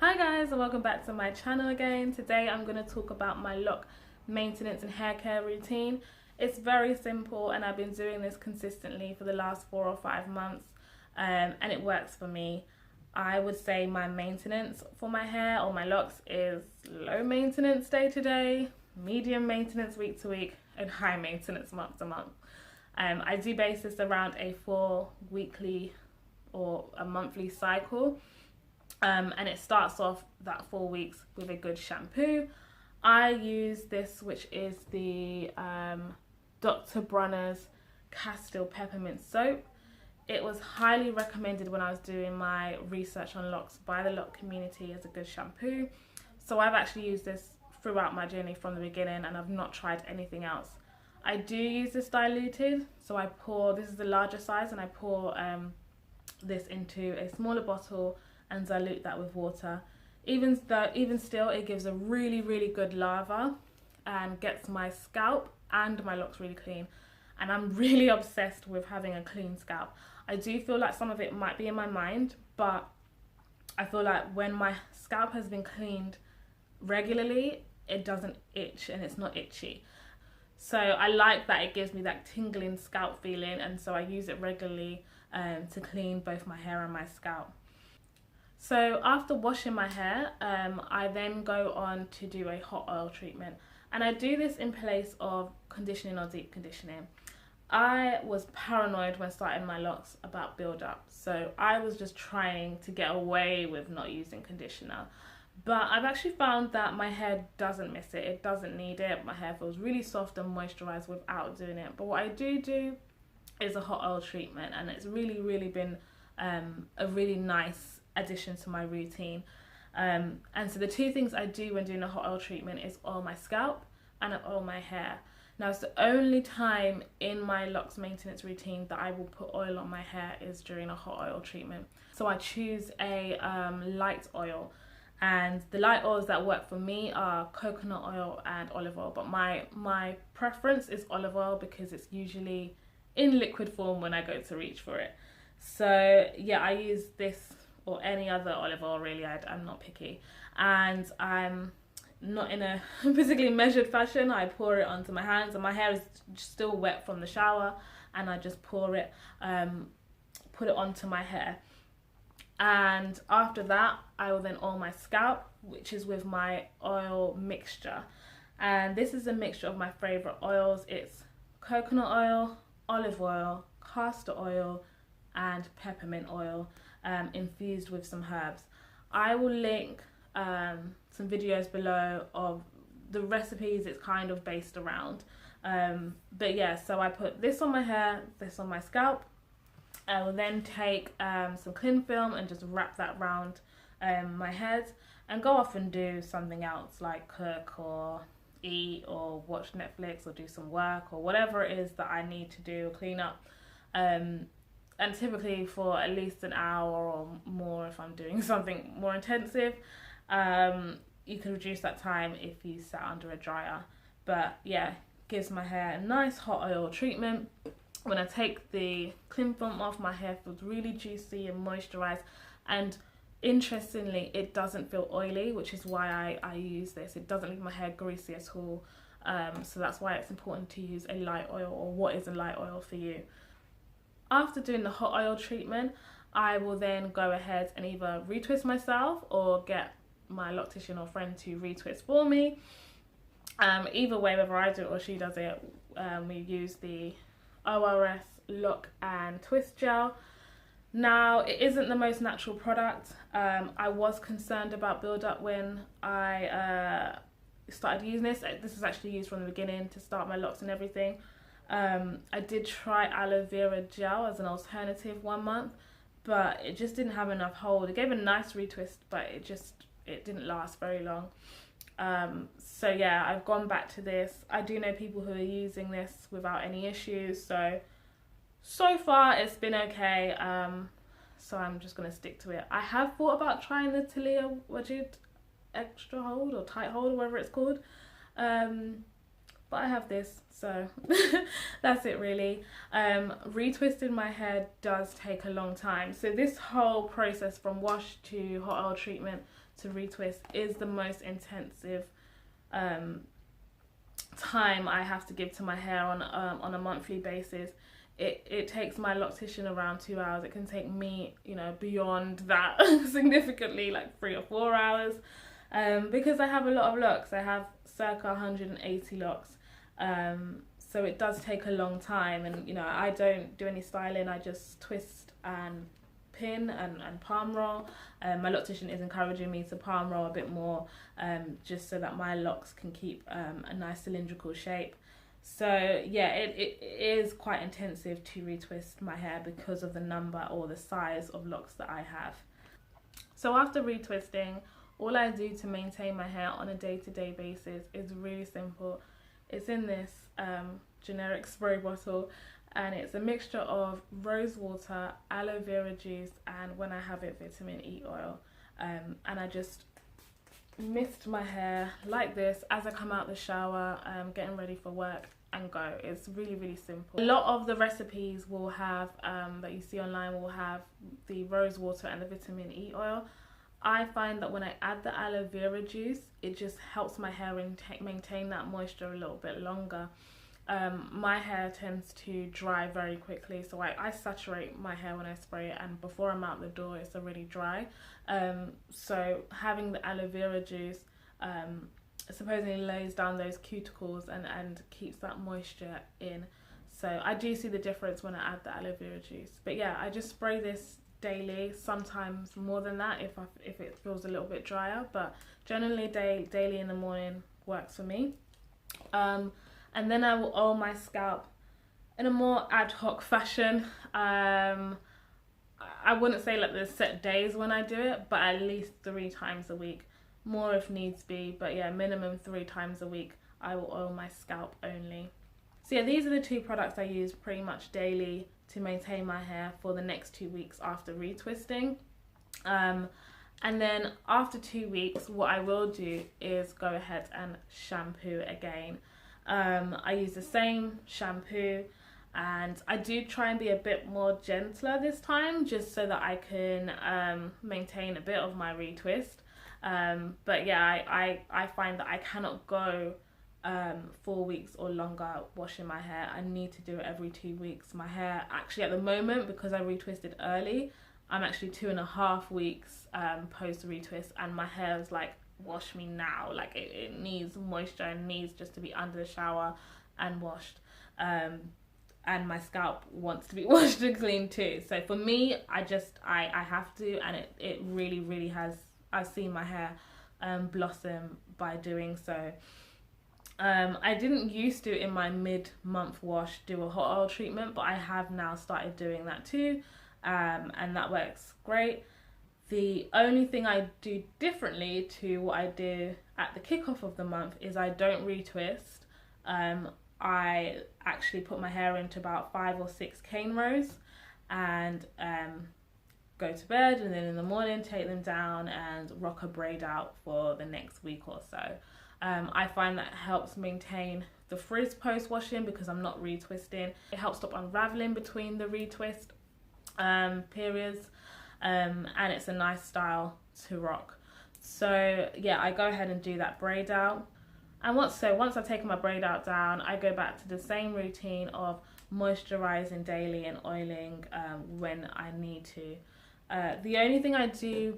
Hi guys, and welcome back to my channel again. Today I'm going to talk about my lock maintenance and hair care routine. It's very simple and I've been doing this consistently for the last 4 or 5 months, and it works for me. I would say my maintenance for my hair or my locks is low maintenance day to day, medium maintenance week to week, and high maintenance month to month. I do base this around a 4 weekly or a monthly cycle. And it starts off that 4 weeks with a good shampoo. I use this, which is the Dr. Bronner's Castile Peppermint Soap. It was highly recommended when I was doing my research on locks by the lock community as a good shampoo. So I've actually used this throughout my journey from the beginning and I've not tried anything else. I do use this diluted, so I pour, this is the larger size, and I pour this into a smaller bottle and dilute that with water. Even still, it gives a really good lather and gets my scalp and my locks really clean. And I'm really obsessed with having a clean scalp. I do feel like some of it might be in my mind, but I feel like when my scalp has been cleaned regularly, it doesn't itch and it's not itchy. So I like that it gives me that tingling scalp feeling, and so I use it regularly to clean both my hair and my scalp. So after washing my hair, I then go on to do a hot oil treatment. And I do this in place of conditioning or deep conditioning. I was paranoid when starting my locks about buildup. So I was just trying to get away with not using conditioner. But I've actually found that my hair doesn't miss it. It doesn't need it. My hair feels really soft and moisturized without doing it. But what I do is a hot oil treatment. And it's really been a really nice addition to my routine. And so the two things I do when doing a hot oil treatment is oil my scalp and I oil my hair. Now it's the only time in my locks maintenance routine that I will put oil on my hair is during a hot oil treatment. So I choose a light oil, and the light oils that work for me are coconut oil and olive oil, but my preference is olive oil because it's usually in liquid form when I go to reach for it. So yeah, I use this or any other olive oil really. I'm not picky, and I'm not in a particularly measured fashion. I pour it onto my hands, and my hair is still wet from the shower, and I just pour it, put it onto my hair. And after that, I will then oil my scalp, which is with my oil mixture. And this is a mixture of my favorite oils. It's coconut oil, olive oil, castor oil, and peppermint oil, infused with some herbs. I will link some videos below of the recipes it's kind of based around. But yeah, so I put this on my hair, this on my scalp. I will then take some cling film and just wrap that around my head and go off and do something else, like cook or eat or watch Netflix or do some work or whatever it is that I need to do, clean up. And typically for at least an hour or more if I'm doing something more intensive. You can reduce that time if you sat under a dryer. But yeah, gives my hair a nice hot oil treatment. When I take the cling film off, my hair feels really juicy and moisturized, and interestingly it doesn't feel oily, which is why I use this. It doesn't leave my hair greasy at all, so that's why it's important to use a light oil, or what is a light oil for you. After doing the hot oil treatment, I will then go ahead and either retwist myself or get my loctician or friend to retwist for me. Either way, whether I do it or she does it, we use the ORS lock and twist gel. Now, it isn't the most natural product. I was concerned about buildup when I started using this. This is actually used from the beginning to start my locks and everything. I did try aloe vera gel as an alternative 1 month, but it just didn't have enough hold. It gave a nice retwist, but it didn't last very long. So yeah, I've gone back to this. I do know people who are using this without any issues, so far it's been okay. So I'm just gonna stick to it. I have thought about trying the Talia Wajid extra hold or tight hold or whatever it's called, but I have this, so that's it really. Retwisting my hair does take a long time, so this whole process from wash to hot oil treatment to retwist is the most intensive time I have to give to my hair on a monthly basis. It takes my loctician around 2 hours. It can take me, you know, beyond that significantly, like 3 or 4 hours, because I have a lot of locks. I have circa 180 locks, so it does take a long time. And you know, I don't do any styling. I just twist and pin and palm roll. My loctician is encouraging me to palm roll a bit more, just so that my locks can keep a nice cylindrical shape. So yeah, it is quite intensive to retwist my hair because of the number or the size of locks that I have. So after retwisting, all I do to maintain my hair on a day-to-day basis is really simple. It's in this generic spray bottle, and it's a mixture of rose water, aloe vera juice, and when I have it, vitamin E oil. And I just mist my hair like this as I come out the shower, getting ready for work, and go. It's really, really simple. A lot of the recipes will have, that you see online, will have the rose water and the vitamin E oil. I find that when I add the aloe vera juice, it just helps my hair maintain that moisture a little bit longer. My hair tends to dry very quickly, so I saturate my hair when I spray it, and before I'm out the door it's already dry. So having the aloe vera juice supposedly lays down those cuticles and keeps that moisture in. So I do see the difference when I add the aloe vera juice. But yeah, I just spray this daily, sometimes more than that if it feels a little bit drier, but generally daily in the morning works for me. And then I will oil my scalp in a more ad hoc fashion. I wouldn't say like there's set days when I do it, but at least 3 times a week. More if needs be, but yeah, minimum 3 times a week I will oil my scalp only. So yeah, these are the 2 products I use pretty much daily to maintain my hair for the next 2 weeks after retwisting. And then after 2 weeks, what I will do is go ahead and shampoo again. I use the same shampoo, and I do try and be a bit more gentler this time, just so that I can maintain a bit of my retwist. But yeah, I find that I cannot go 4 weeks or longer washing my hair. I need to do it every 2 weeks. My hair, actually at the moment, because I retwisted early, I'm actually 2.5 weeks post retwist, and my hair is like, wash me now. Like it needs moisture and needs just to be under the shower and washed. And my scalp wants to be washed and clean too. So for me, I have to, and it really, really has. I've seen my hair blossom by doing so. I didn't used to, in my mid-month wash, do a hot oil treatment, but I have now started doing that too, and that works great. The only thing I do differently to what I do at the kickoff of the month is I don't retwist. I actually put my hair into about 5 or 6 cane rows and go to bed, and then in the morning take them down and rock a braid out for the next week or so. I find that helps maintain the frizz post washing because I'm not retwisting. It helps stop unraveling between the retwist periods, and it's a nice style to rock. So yeah, I go ahead and do that braid out. And once I've taken my braid out down, I go back to the same routine of moisturizing daily and oiling when I need to. The only thing I do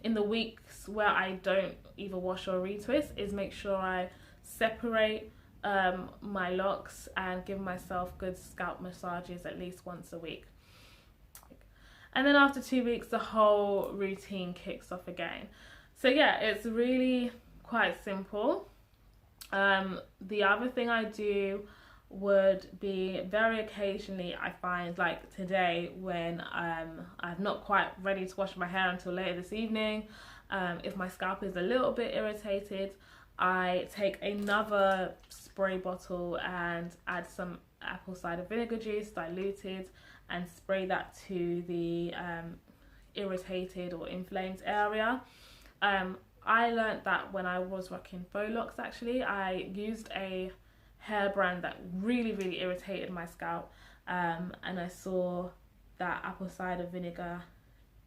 in the weeks where I don't either wash or retwist is make sure I separate my locks and give myself good scalp massages at least once a week. And then after 2 weeks, the whole routine kicks off again. So yeah, it's really quite simple. The other thing I do would be very occasionally, I find, like today when I'm not quite ready to wash my hair until later this evening, if my scalp is a little bit irritated, I take another spray bottle and add some apple cider vinegar juice diluted and spray that to the irritated or inflamed area. I learned that when I was rocking LOCS. Actually, I used a hair brand that really irritated my scalp, and I saw that apple cider vinegar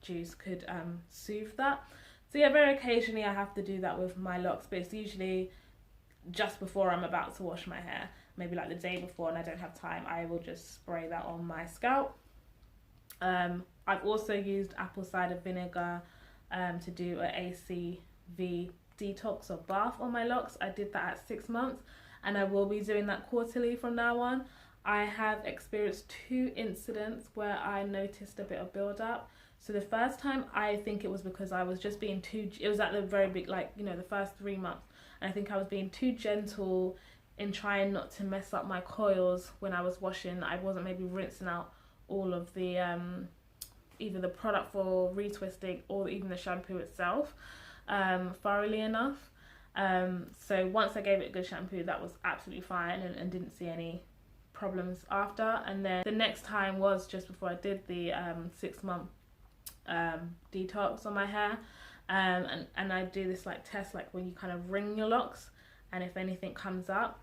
juice could soothe that. So yeah, very occasionally I have to do that with my locks, but it's usually just before I'm about to wash my hair, maybe like the day before and I don't have time. I will just spray that on my scalp. I've also used apple cider vinegar to do an ACV detox or bath on my locks. I did that at 6 months, and I will be doing that quarterly from now on. I have experienced 2 incidents where I noticed a bit of buildup. So the first time, I think it was because I was just being too, it was at the very big, like, you know, the first 3 months. And I think I was being too gentle in trying not to mess up my coils when I was washing. I wasn't maybe rinsing out all of the, either the product for retwisting or even the shampoo itself thoroughly enough. So once I gave it a good shampoo, that was absolutely fine, and didn't see any problems after. And then the next time was just before I did the 6-month detox on my hair, and I do this like test, like when you kind of wring your locks, and if anything comes up,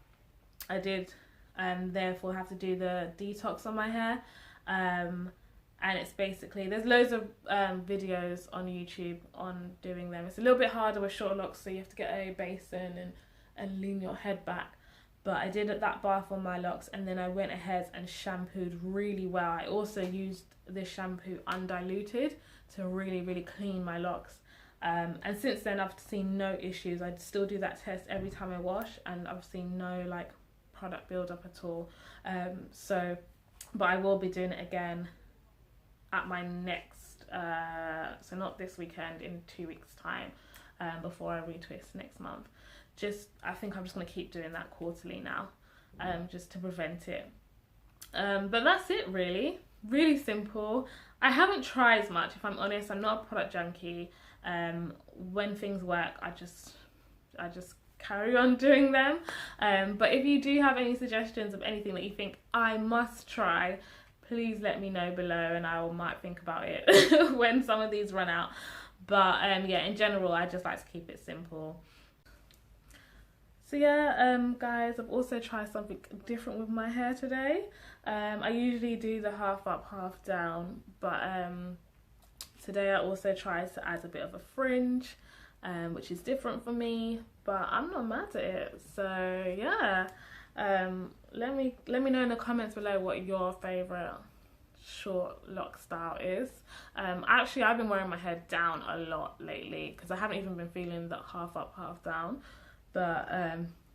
I did therefore have to do the detox on my hair. And it's basically, there's loads of videos on YouTube on doing them. It's a little bit harder with short locks, so you have to get a basin and lean your head back. But I did that bath on my locks, and then I went ahead and shampooed really well. I also used this shampoo undiluted to really clean my locks. And since then I've seen no issues. I still do that test every time I wash, and I've seen no like product buildup at all. But I will be doing it again at my next, so not this weekend, in 2 weeks time, before I retwist next month. I think I'm just going to keep doing that quarterly now, just to prevent it. But that's it really simple. I haven't tried much, if I'm honest. I'm not a product junkie. When things work, I just carry on doing them. But if you do have any suggestions of anything that you think I must try, please let me know below, and I might think about it when some of these run out. But yeah, in general, I just like to keep it simple. So yeah, guys, I've also tried something different with my hair today. I usually do the half up, half down, but today I also tried to add a bit of a fringe, which is different for me, but I'm not mad at it. So yeah, let me know in the comments below what your favorite short lock style is. Actually, I've been wearing my hair down a lot lately because I haven't even been feeling that half up, half down. But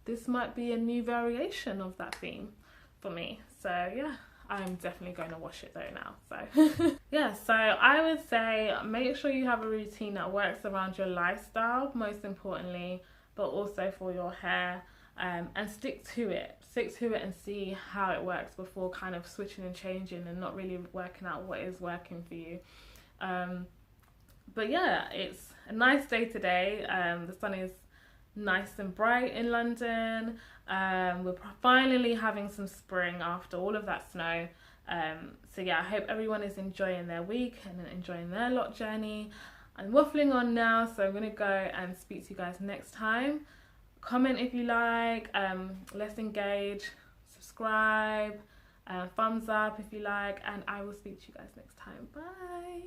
this might be a new variation of that theme for me. So yeah, I'm definitely going to wash it though now. So yeah, so I would say make sure you have a routine that works around your lifestyle, most importantly, but also for your hair, and stick to it and see how it works before kind of switching and changing and not really working out what is working for you. But yeah, it's a nice day today. The sun is nice and bright in London. We're finally having some spring after all of that snow. So yeah, I hope everyone is enjoying their week and enjoying their lock journey. I'm waffling on now, so I'm gonna go and speak to you guys next time. Comment if you like, let's engage, subscribe, thumbs up if you like, and I will speak to you guys next time. Bye.